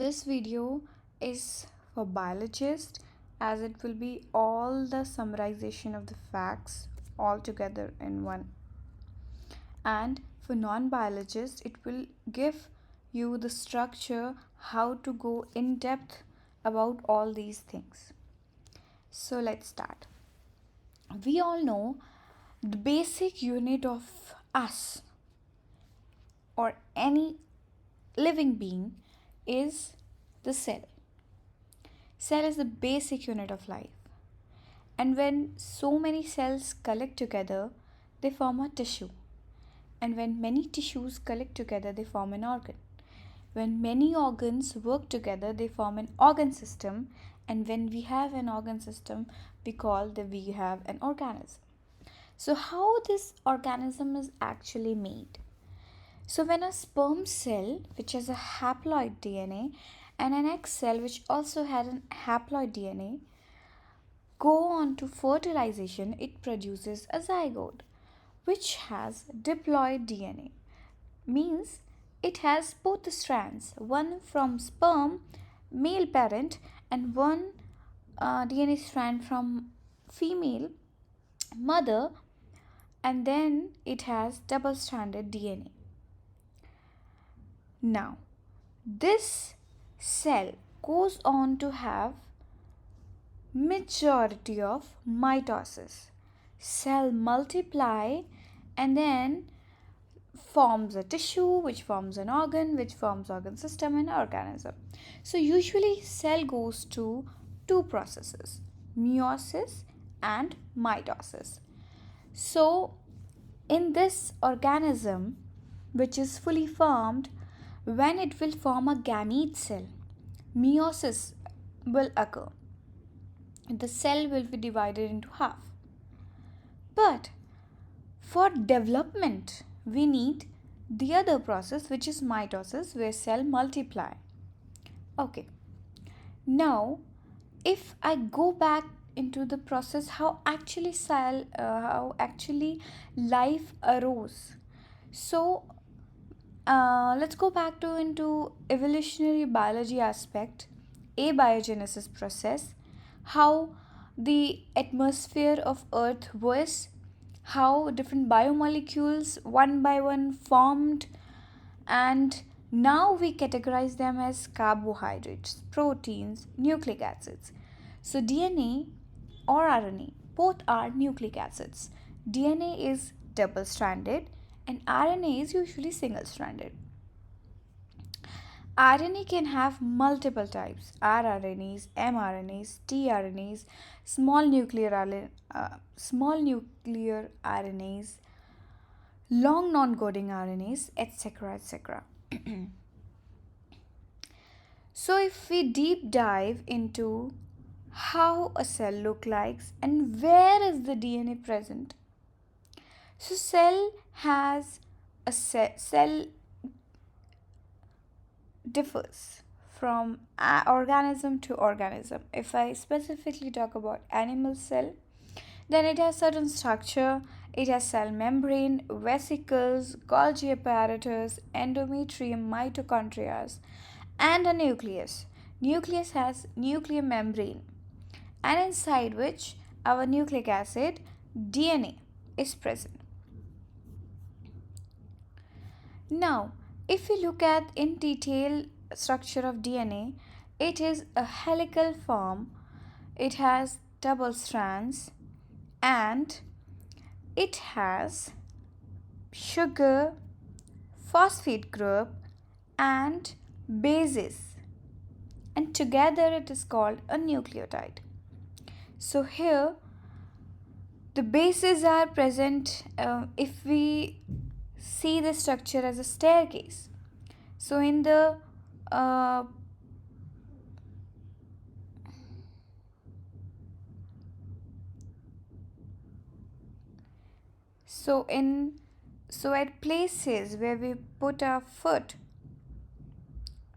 This video is for biologists as it will be all the summarization of the facts all together in one. And for non-biologists, it will give you the structure how to go in depth about all these things. So let's start. We all know the basic unit of us or any living being is the cell. Cell is the basic unit of life. And when so many cells collect together, they form a tissue. And when many tissues collect together, they form an organ. When many organs work together, they form an organ system. And when we have an organ system, we call that we have an organism. So, how this organism is actually made? So, when a sperm cell, which has a haploid DNA, and an egg cell, which also had an haploid DNA, go on to fertilization, it produces a zygote, which has diploid DNA. Means it has both the strands, one from sperm, male parent, and one DNA strand from female mother, and then it has double stranded DNA. Now, this cell goes on to have majority of mitosis. Cell multiply and then forms a tissue, which forms an organ, which forms organ system and organism. So usually cell goes to two processes, meiosis and mitosis. So in this organism, which is fully formed, when it will form a gamete cell, meiosis will occur. The cell will be divided into half. But for development, we need the other process, which is mitosis, where cell multiply. Okay. Now, if I go back into the process, how actually life arose. So, let's go back to into evolutionary biology aspect, abiogenesis process, how the atmosphere of Earth was, how different biomolecules one by one formed, and now we categorize them as carbohydrates, proteins, nucleic acids. So DNA or RNA both are nucleic acids. DNA is double stranded and RNA is usually single stranded. RNA can have multiple types: rRNAs, mRNAs, tRNAs, small nuclear RNAs, long non-coding RNAs, etc. etc. So if we deep dive into how a cell look like and where is the DNA present. So cell has a cell differs from organism to organism. If I specifically talk about animal cell, then it has certain structure. It has cell membrane, vesicles, Golgi apparatus, endometrium, mitochondria, and a nucleus. Nucleus has nuclear membrane, and inside which our nucleic acid DNA is present. Now, if we look at in detail structure of DNA, it is a helical form. It has double strands and it has sugar, phosphate group and bases, and together it is called a nucleotide. So here the bases are present. If we see the structure as a staircase, so in the so at places where we put our foot,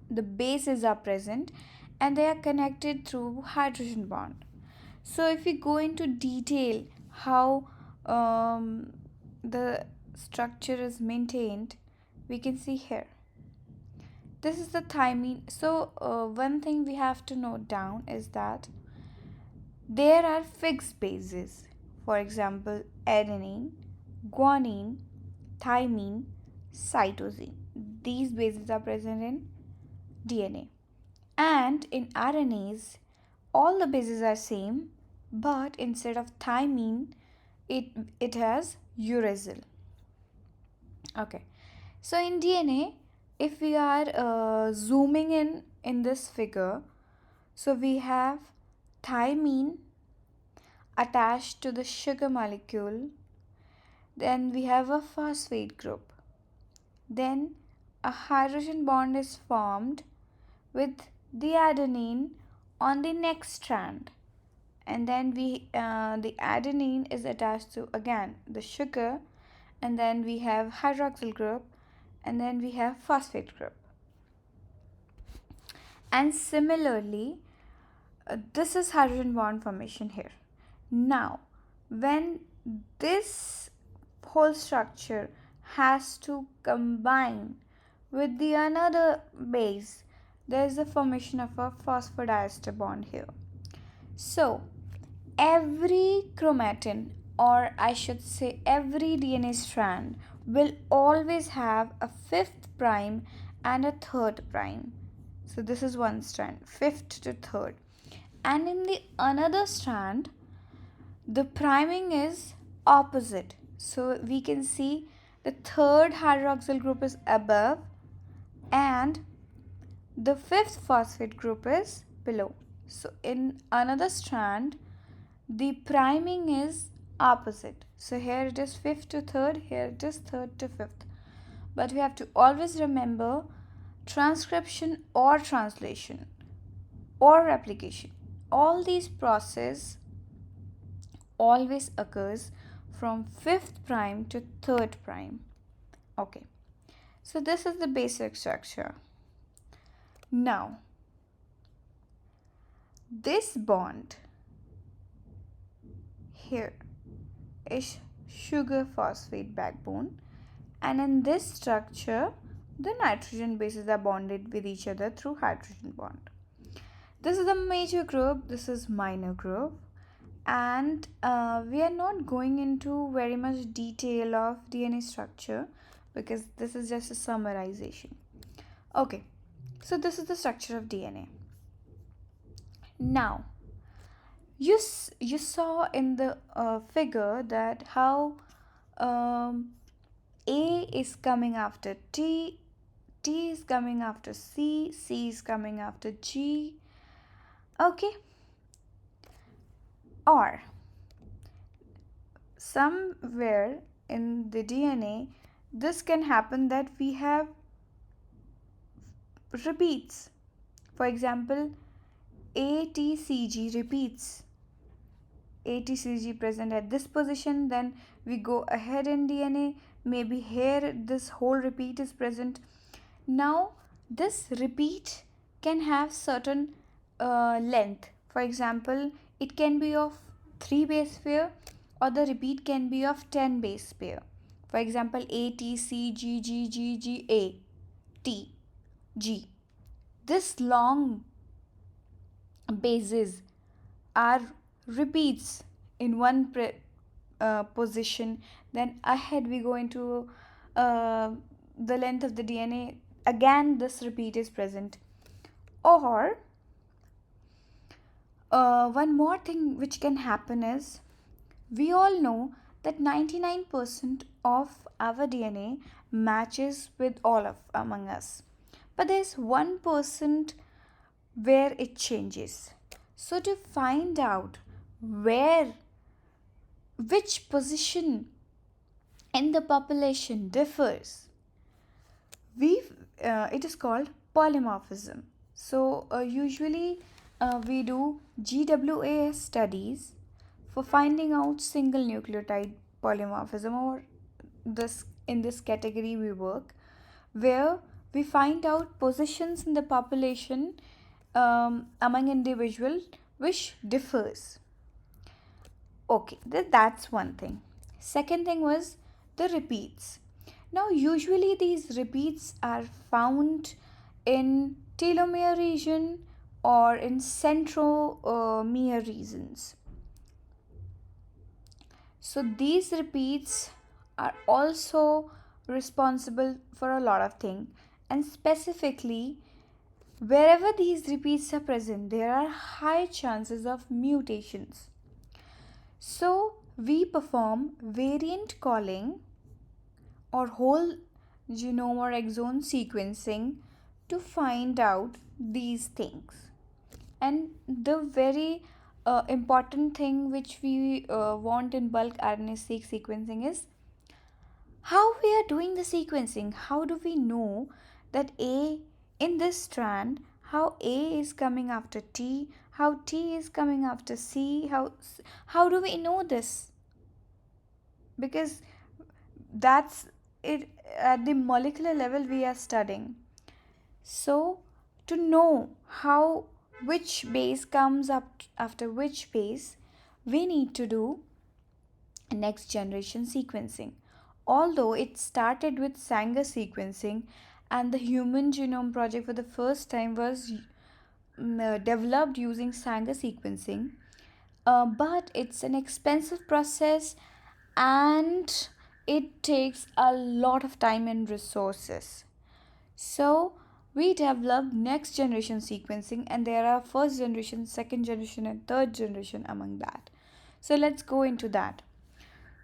the bases are present and they are connected through hydrogen bond. So if we go into detail how the structure is maintained, we can see here. this is the thymine. So one thing we have to note down is that there are fixed bases. For example, adenine, guanine, thymine, cytosine. These bases are present in DNA. And in RNAs, all the bases are same, but instead of thymine, it has uracil. Okay. So in DNA, if we are zooming in this figure, so we have thymine attached to the sugar molecule, then we have a phosphate group, then a hydrogen bond is formed with the adenine on the next strand, and then the adenine is attached to again the sugar, and then we have hydroxyl group, and then we have phosphate group. And similarly, this is hydrogen bond formation here. Now when this whole structure has to combine with the another base, there is the formation of a phosphodiester bond here. So every chromatin, or I should say every DNA strand, will always have a fifth prime and a third prime. So this is one strand, fifth to third. And in the another strand, the priming is opposite. So we can see the third hydroxyl group is above and the fifth phosphate group is below. So in another strand, the priming is opposite. So here it is fifth to third, here it is third to fifth. But we have to always remember transcription or translation or replication. All these process always occurs from fifth prime to third prime. Okay, so this is the basic structure. Now, this bond here is sugar phosphate backbone, and in this structure the nitrogen bases are bonded with each other through hydrogen bond. This is the major group, this is minor group, and we are not going into very much detail of DNA structure because this is just a summarization. Okay, so this is the structure of DNA. Now you saw in the figure that how A is coming after T, T is coming after C, C is coming after G. Okay, or somewhere in the DNA this can happen that we have repeats. For example, ATCG repeats. ATCG present at this position, then we go ahead in DNA, maybe here this whole repeat is present. Now this repeat can have certain length. For example, it can be of 3 base pair or the repeat can be of 10 base pair. For example, A, T, C, G, G, G, G, A, T, G. This long bases are repeats in one position, then ahead we go into the length of the DNA, again this repeat is present. Or one more thing which can happen is, we all know that 99% of our DNA matches with all of among us, but there's 1% where it changes. So to find out which position in the population differs, it is called polymorphism. So usually we do GWAS studies for finding out single nucleotide polymorphism, or in this category we work, where we find out positions in the population among individual which differs. Okay, that's one thing. Second thing was the repeats. Now usually these repeats are found in telomere region or in centromere regions. So these repeats are also responsible for a lot of things, and specifically wherever these repeats are present, there are high chances of mutations. So we perform variant calling or whole genome or exome sequencing to find out these things. And the very important thing which we want in bulk RNA-seq sequencing is how we are doing the sequencing. How do we know that A in this strand, how A is coming after T, how T is coming after C, how do we know this? Because that's it, at the molecular level we are studying. So to know how which base comes up after which base, we need to do next generation sequencing. Although it started with Sanger sequencing, and the Human Genome Project for the first time was developed using Sanger sequencing, but it's an expensive process and it takes a lot of time and resources. So we developed next generation sequencing, and there are first generation, second generation, and third generation among that. So let's go into that.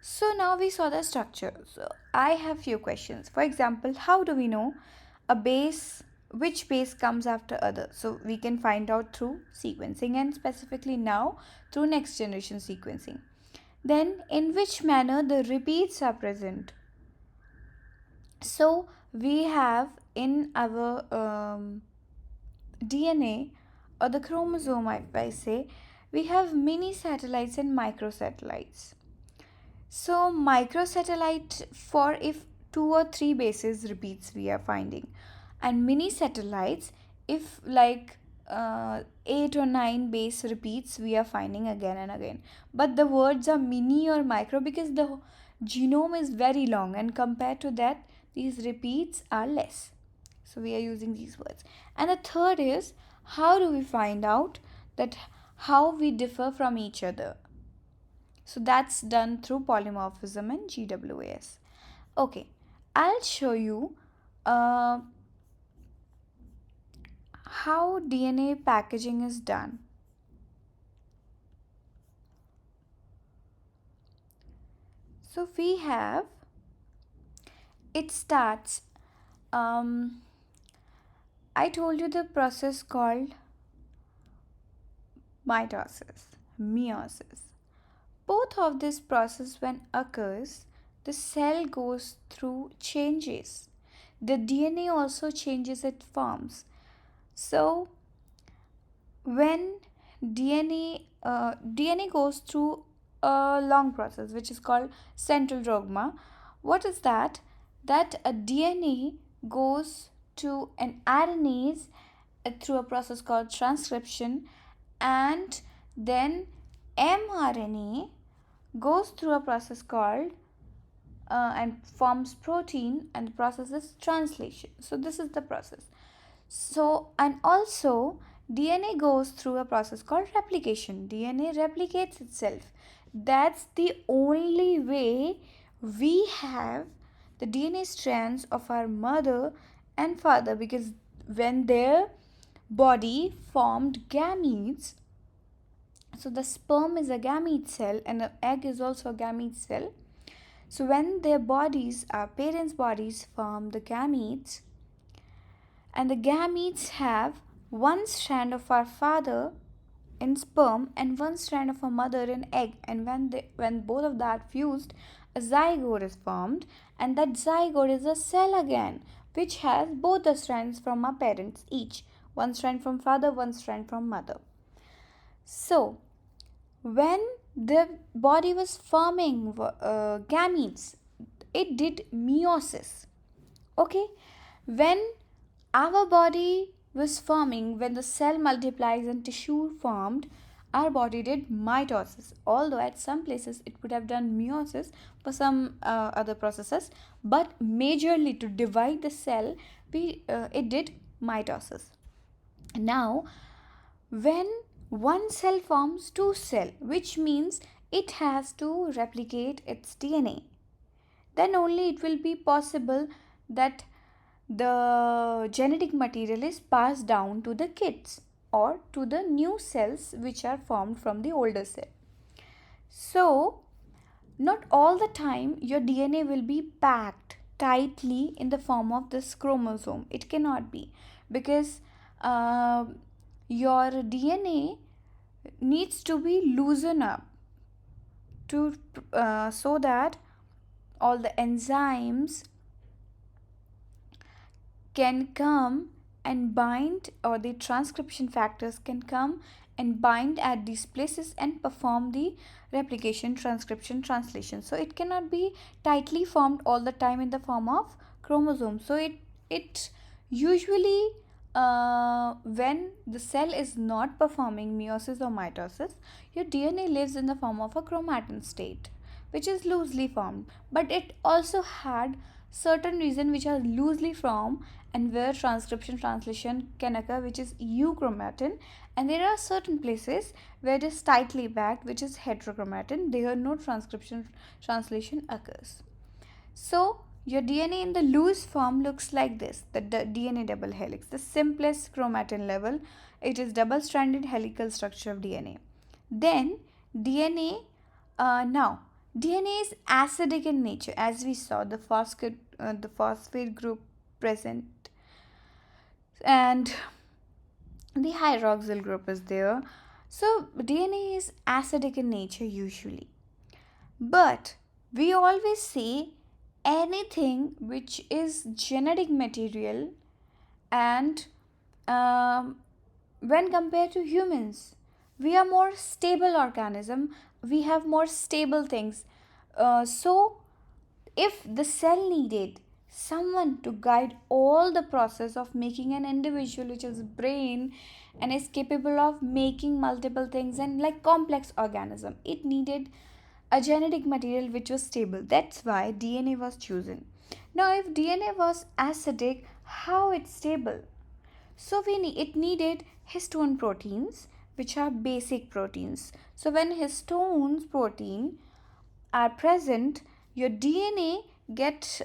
So now we saw the structure. So I have few questions. For example, how do we know a base, which base comes after other? So we can find out through sequencing, and specifically now through next generation sequencing. Then in which manner the repeats are present? So we have in our DNA or the chromosome, if I say, we have mini satellites and microsatellites. So microsatellite for if 2 or 3 bases repeats we are finding, and mini satellites if like 8 or 9 base repeats we are finding again and again. But the words are mini or micro because the genome is very long, and compared to that these repeats are less. So we are using these words. And the third is, how do we find out that how we differ from each other? So that's done through polymorphism and GWAS. Okay, I'll show you uh, how DNA packaging is done. So we have, it starts, I told you the process called mitosis, meiosis. Both of this process when occurs, the cell goes through changes. The DNA also changes its forms. So when DNA goes through a long process which is called central dogma. What is that? That a DNA goes to an RNase through a process called transcription, and then mRNA goes through a process called and forms protein, and the process is translation. So this is the process. So, and also DNA goes through a process called replication. DNA replicates itself. That's the only way we have the DNA strands of our mother and father, because when their body formed gametes, so the sperm is a gamete cell and the egg is also a gamete cell. So when their bodies, our parents' bodies, form the gametes, and the gametes have one strand of our father in sperm and one strand of our mother in egg, and when both of that fused, a zygote is formed, and that zygote is a cell again which has both the strands from our parents each, one strand from father, one strand from mother. So when the body was forming gametes, it did meiosis. Okay, when our body was forming, when the cell multiplies and tissue formed, our body did mitosis. Although at some places it would have done meiosis for some other processes, but majorly to divide the cell, it did mitosis. Now, when one cell forms two cell, which means it has to replicate its DNA, then only it will be possible that the genetic material is passed down to the kids or to the new cells which are formed from the older cell. So, not all the time your DNA will be packed tightly in the form of this chromosome. It cannot be, because uh, your DNA needs to be loosened up to so that all the enzymes can come and bind, or the transcription factors can come and bind at these places and perform the replication, transcription, translation. So it cannot be tightly formed all the time in the form of chromosome. So it usually, when the cell is not performing meiosis or mitosis, your DNA lives in the form of a chromatin state, which is loosely formed. But it also had certain regions which are loosely formed and where transcription translation can occur, which is euchromatin, and there are certain places where it is tightly packed, which is heterochromatin. There no transcription translation occurs. So your DNA in the loose form looks like this, the DNA double helix, the simplest chromatin level. It is double stranded helical structure of DNA. Then DNA, now DNA is acidic in nature, as we saw the phosphate group present, and the hydroxyl group is there. So DNA is acidic in nature usually, but we always say anything which is genetic material, and when compared to humans, we are more stable organism, we have more stable things. So if the cell needed someone to guide all the process of making an individual which is brain and is capable of making multiple things and like complex organism, it needed a genetic material which was stable. That's why DNA was chosen. Now if DNA was acidic, how it's stable? So it needed histone proteins, which are basic proteins. So when histones protein are present, your DNA get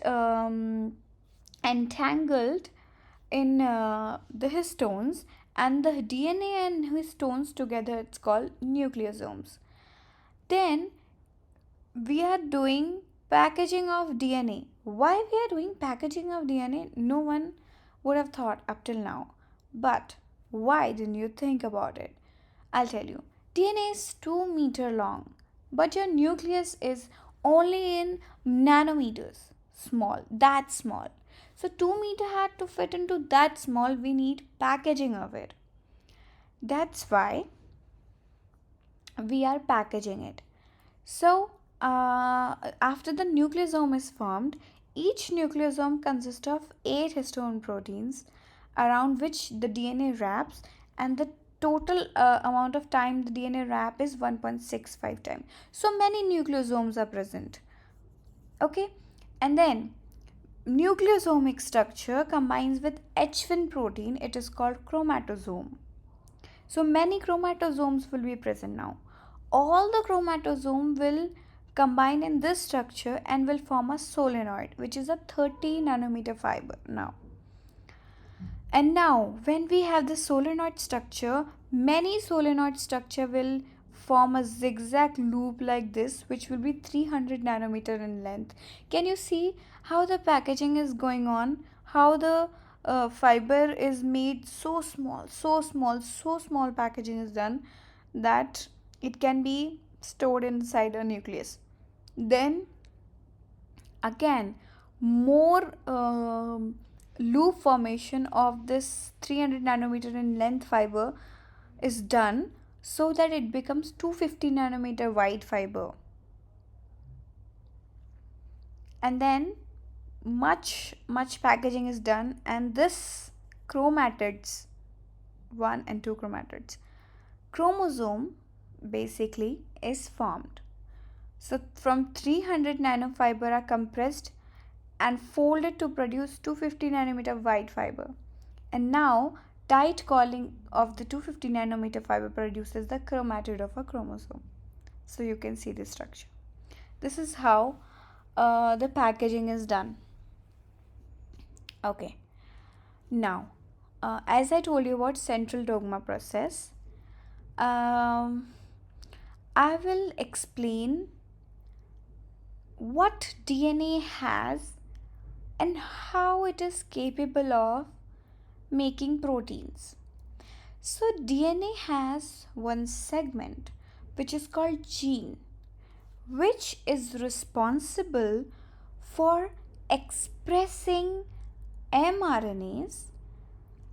entangled in the histones, and the DNA and histones together, it's called nucleosomes. Then we are doing packaging of DNA. Why we are doing packaging of DNA? No one would have thought up till now. But why didn't you think about it? I'll tell you. DNA is 2 meter long, but your nucleus is only in nanometers. Small, that small. So 2 meter had to fit into that small. We need packaging of it. That's why we are packaging it. So after the nucleosome is formed, each nucleosome consists of 8 histone proteins around which the DNA wraps, and the total amount of time the DNA wrap is 1.65 times. So many nucleosomes are present. Okay, and then nucleosomic structure combines with H1 protein. It is called chromatosome. So many chromatosomes will be present now. All the chromatosome will combine in this structure and will form a solenoid, which is a 30 nanometer fiber now. And now when we have the solenoid structure, many solenoid structure will form a zigzag loop like this, which will be 300 nanometer in length. Can you see how the packaging is going on? How the fiber is made so small, so small, so small packaging is done that it can be stored inside a nucleus. Then again, more loop formation of this 300 nanometer in length fiber is done so that it becomes 250 nanometer wide fiber. And then much packaging is done, and this chromatids, 1 and 2 chromatids, chromosome basically is formed. So from 300 nanofiber are compressed and folded to produce 250 nanometer wide fiber, And now tight calling of the 250 nanometer fiber produces the chromatid of a chromosome. So you can see the structure. This is how the packaging is done. Okay. Now, as I told you about central dogma process, um, I will explain what DNA has and how it is capable of making proteins. So, DNA has one segment which is called gene, which is responsible for expressing mRNAs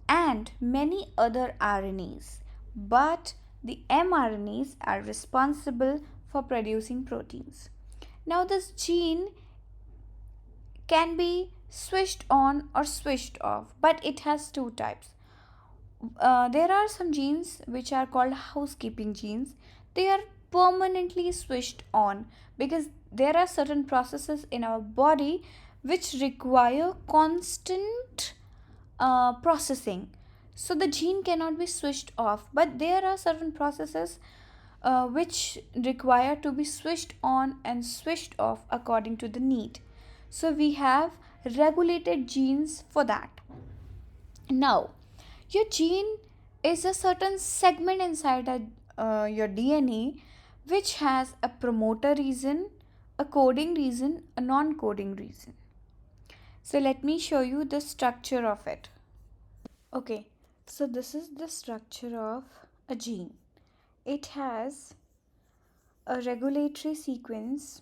and many other RNAs, but the mRNAs are responsible for producing proteins. Now, this gene can be switched on or switched off, but it has two types. There are some genes which are called housekeeping genes. They are permanently switched on because there are certain processes in our body which require constant processing. So the gene cannot be switched off, but there are certain processes which require to be switched on and switched off according to the need. So we have regulated genes for that. Now, your gene is a certain segment inside your DNA which has a promoter region, a coding region, a non coding region. So, let me show you the structure of it. Okay, so this is the structure of a gene. It has a regulatory sequence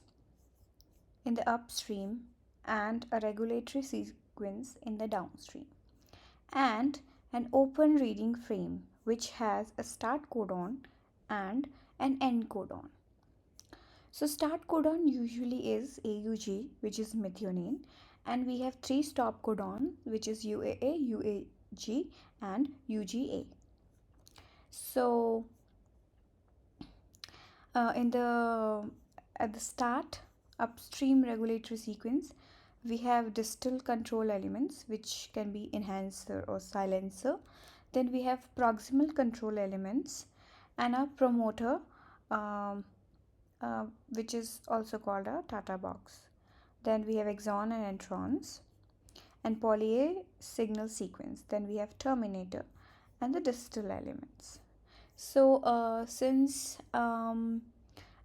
in the upstream and a regulatory sequence in the downstream, and an open reading frame which has a start codon and an end codon. So start codon usually is AUG, which is methionine, and we have three stop codon which is UAA, UAG and UGA. So in the at the start upstream regulatory sequence, we have distal control elements which can be enhancer or silencer. Then we have proximal control elements and a promoter, um, which is also called a Tata box. Then we have exon and introns and poly A signal sequence. Then we have terminator and the distal elements. So since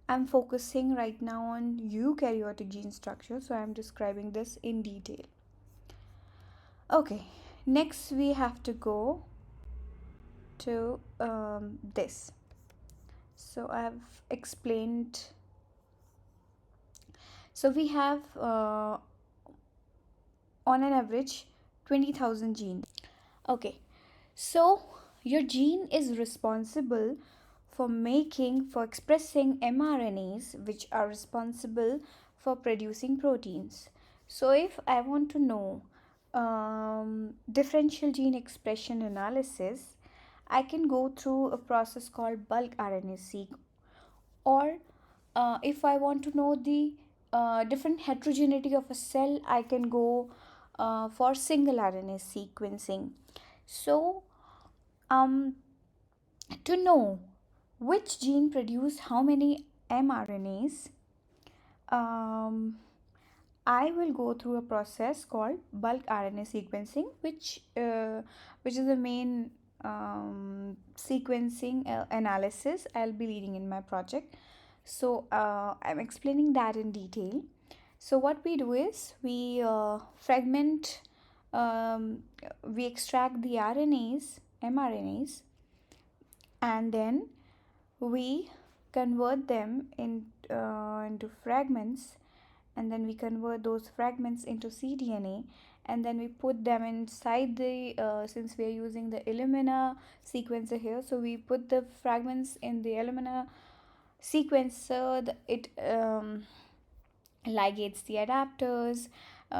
I'm focusing right now on eukaryotic gene structure, so I'm describing this in detail. Okay, next we have to go to this. So I've explained. So we have on an average 20,000 genes. Okay, so your gene is responsible for expressing mRNAs which are responsible for producing proteins. So if I want to know differential gene expression analysis, I can go through a process called bulk RNA-seq, or if I want to know the different heterogeneity of a cell, I can go for single RNA sequencing. So to know which gene produce how many mRNAs, I will go through a process called bulk RNA sequencing, which is the main sequencing analysis I'll be leading in my project. So I'm explaining that in detail. So what we do is we fragment, we extract the mRNAs, and then we convert them into fragments, and then we convert those fragments into cDNA, and then we put them inside the since we are using the Illumina sequencer here, so we put the fragments in the Illumina sequencer. It ligates the adapters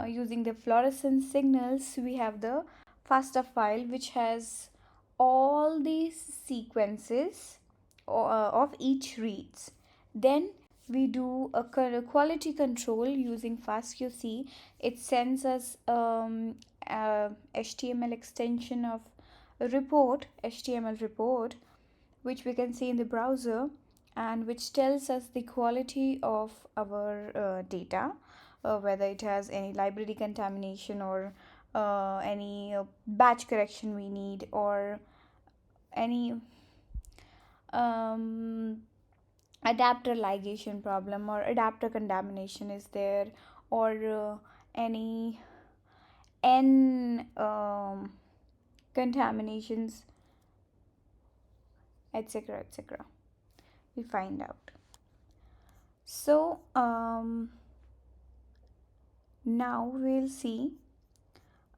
using the fluorescence signals. We have the FASTA file which has all these sequences of each reads. Then we do a quality control using FastQC. It sends us HTML extension of a report, HTML report, which we can see in the browser, and which tells us the quality of our data, whether it has any library contamination or any batch correction we need, or any um, adapter ligation problem or adapter contamination is there, or any n contaminations, etc., etc. We find out. So now we'll see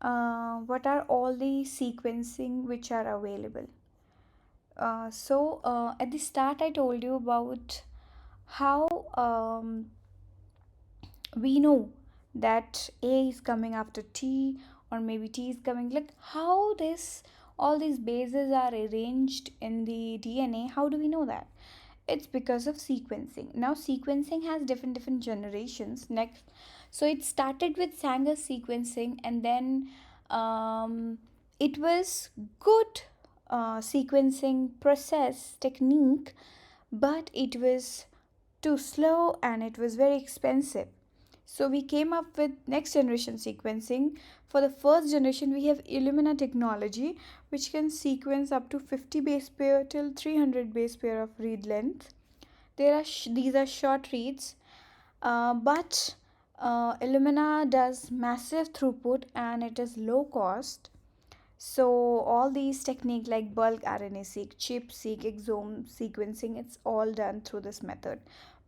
what are all the sequencing which are available. At the start I told you about how we know that A is coming after T, or maybe T is coming, like how this all these bases are arranged in the DNA. How do we know that? It's because of sequencing. Now sequencing has different generations. Next, so it started with Sanger sequencing, and then it was good sequencing process technique, but it was too slow and it was very expensive. So we came up with next generation sequencing. For the first generation, we have Illumina technology, which can sequence up to 50 base pair till 300 base pair of read length. These are short reads, but Illumina does massive throughput and it is low cost. So all these techniques like bulk RNA-seq, chip-seq, exome sequencing, it's all done through this method.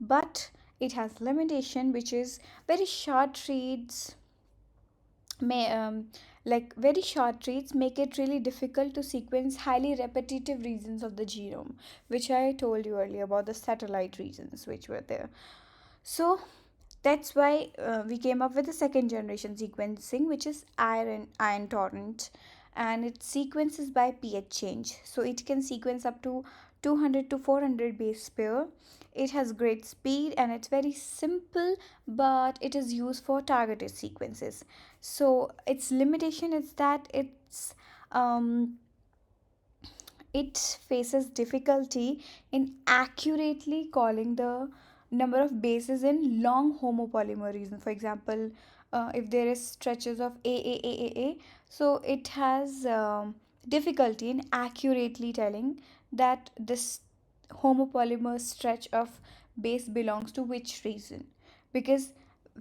But it has limitation, which is very short reads may like very short reads make it really difficult to sequence highly repetitive regions of the genome, which I told you earlier about the satellite regions which were there. So that's why we came up with the second generation sequencing, which is iron torrent, and it sequences by pH change. So it can sequence up to 200 to 400 base pair. It has great speed and it's very simple, but it is used for targeted sequences. So its limitation is that um, it faces difficulty in accurately calling the number of bases in long homopolymers. For example, if there is stretches of AAAAA, so it has difficulty in accurately telling that this homopolymer stretch of base belongs to which region, because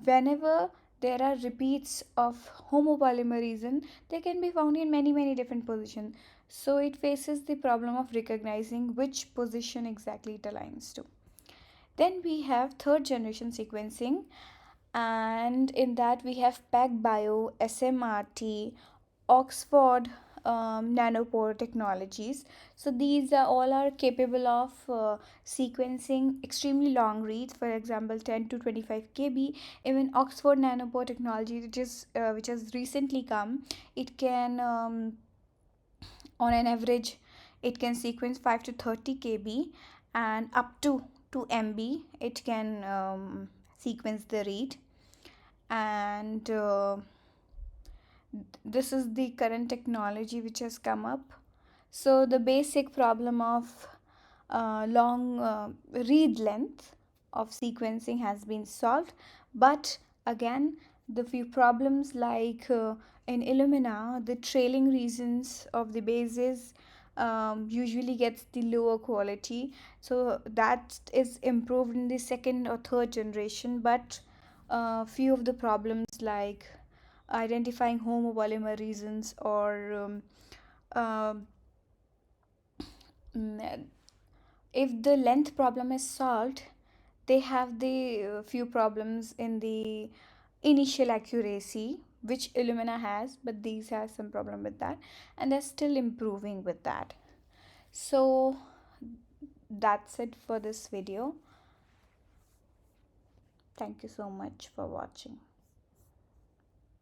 whenever there are repeats of homopolymerism, they can be found in many different positions. So it faces the problem of recognizing which position exactly it aligns to. Then we have third generation sequencing, and in that we have PacBio, SMRT, Oxford nanopore technologies. So these are all are capable of sequencing extremely long reads, for example 10 to 25 kb. Even Oxford nanopore technology, which has recently come, it can on an average it can sequence 5 to 30 kb, and up to 2 mb it can sequence the read. And this is the current technology which has come up. So the basic problem of long read length of sequencing has been solved, but again the few problems like in Illumina, the trailing regions of the bases usually gets the lower quality, so that is improved in the second or third generation. But few of the problems like identifying homopolymer regions, or um, if the length problem is solved, they have the few problems in the initial accuracy, which Illumina has, but these has some problem with that, and they're still improving with that. So that's it for this video. Thank you so much for watching.